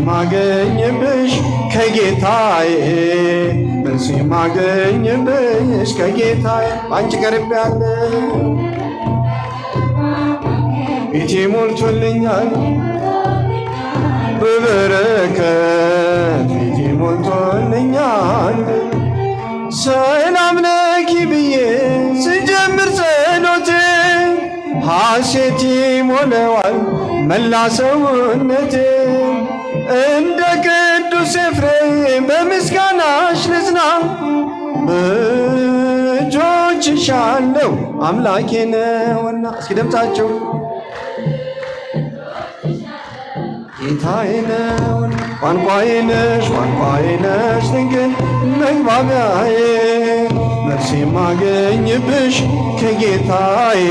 ማገኝብሽ ከጌታዬ መልስ ማገኝብሽ ከጌታዬ አንቺ ቀርቤያለሁ ቤቴ ሞልቶልኛል በበረከት ቤቴ ሞልቶልኛል ሰላም ለኪ ብዬ ስጀምር ጸሎቴ ሐሴት ይሞላዋል መላ ሰውነቴ እንደ ቅዱስ ኤፍሬም በምስጋናሽ ልጽና በእጆችሽ አለው አምላኬ ነውና እስኪ ድምፃቸው ጌታዬ ነውን ቋንቋዬ ነሽ ድንግል መግባቢያዬ መልስ የማገኝብሽ ከጌታዬ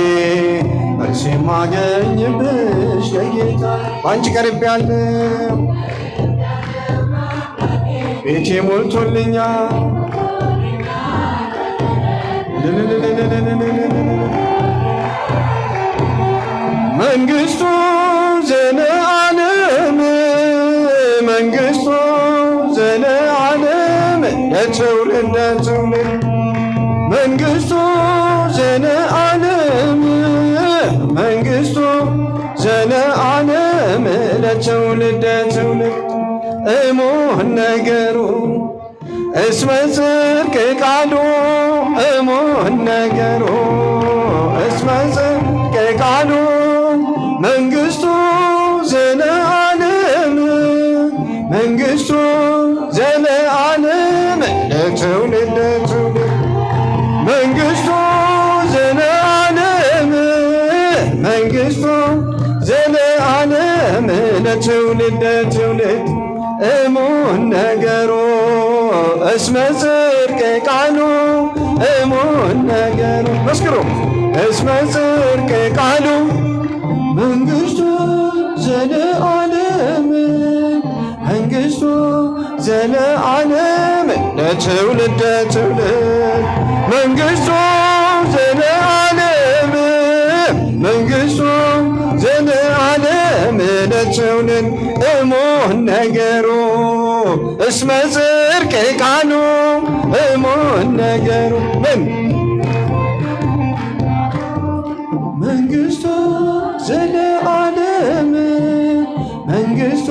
መልስ የማገኝብሽ ከጌታዬ አንቺ ቀርቤያለሁ ቤቴ ሞልቶልኛል መንግሥቱ ዘለዓለም መንግሥቱ ዘለዓለም ለትውልድ ለትውልድ መንግሥቱ ዘለዓለም መንግሥቱ ዘለዓለም ለትውልድ ለትውልድ እሙን ነገሩ እስመ ጽድቅ ቃሉ እሙን ነገሩ እስመ ጽድቅ ቃሉ መንግሥቱ ዘለዓለም መንግሥቱ ዘለዓለም ለትውልድ ለትውልድ መንግሥቱ ዘለዓለም መንግሥቱ ዘለዓለም ለትውልድ ለትውልድ እሙን ነገሩ እስመ ጽድቅ ቃሉ እሙን ነገሩ መስክሩ እስመ ጽድቅ ቃሉ መንግሥቱ ዘለዓለም መንግሥቱ ዘለዓለም ለትውልድ ለትውልድ መንግሥቱ ዘለዓለም መንግሥቱ ዘለዓለም ለትውልድ እሙን ነገሩ እስመ ጽድቅ ቃሉ እሙን ነገሩ መንግሥቱ ዘለዓለም መንግሥቱ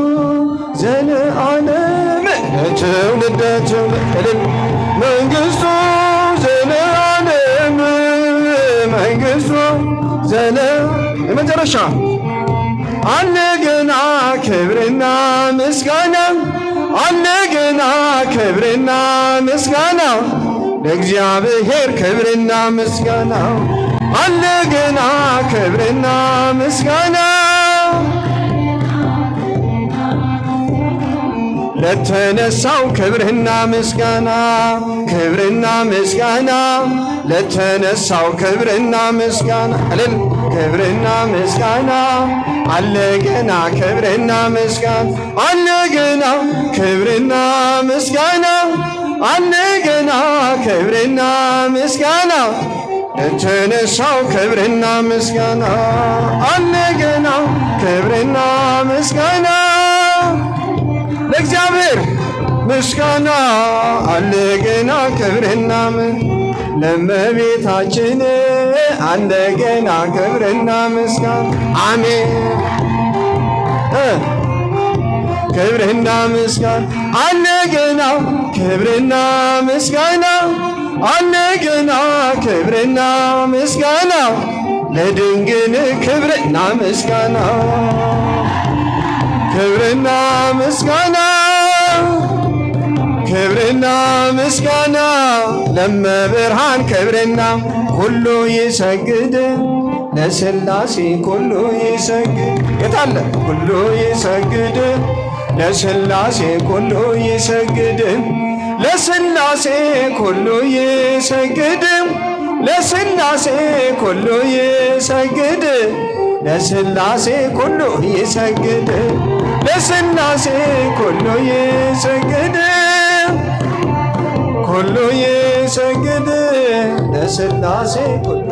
ዘለዓለም ለትውልድ ለትውልድ መንግሥቱ ዘለዓለም መንግሥቱ የመጨረሻ አለ ገና ክብርና ምስጋና አለ ገና ክብርና ምስጋና ለእግዚአብሔር ክብርና ምስጋና አለ ገና ክብርና ምስጋና ለተነሳው ክብርና ምስጋና ክብርና ምስጋና ለተነሳው ክብርና ምስጋና እልል ክብርና ምስጋና አለ ገና ክብርና ምስጋና አለ ገና ክብርና ምስጋና አለ ገና ክብርና ምስጋና ለተነሳው ክብርና ምስጋና አለ ገና ክብርና ምስጋና ለእግዚአብሔር ምስጋና አለ ገና ክብርና ለእመቤታችን አለ ገና ክብርና ምስጋና አሜን ክብርና ምስጋና አለ ገና ክብርና ምስጋና አለ ገና ክብርና ምስጋና ለድንግል ክብርና ምስጋና ክብርና ምስጋና ክብርና ምስጋና ለመብርሃን ክብርና ሁሉ ይሰግድ ለሥላሴ ሁሉ ይሰግድ የታለ ሁሉ ይሰግድ ለሥላሴ ሁሉ ይሰግድ ለሥላሴ ሁሉ ይሰግድ ለሥላሴ ሁሉ ይሰግድ ለሥላሴ ሁሉ ይሰግድ ለሥላሴ ሁሉ ይሰግድ ሁሉ ይሰግድ ለሥላሴ ሁሉ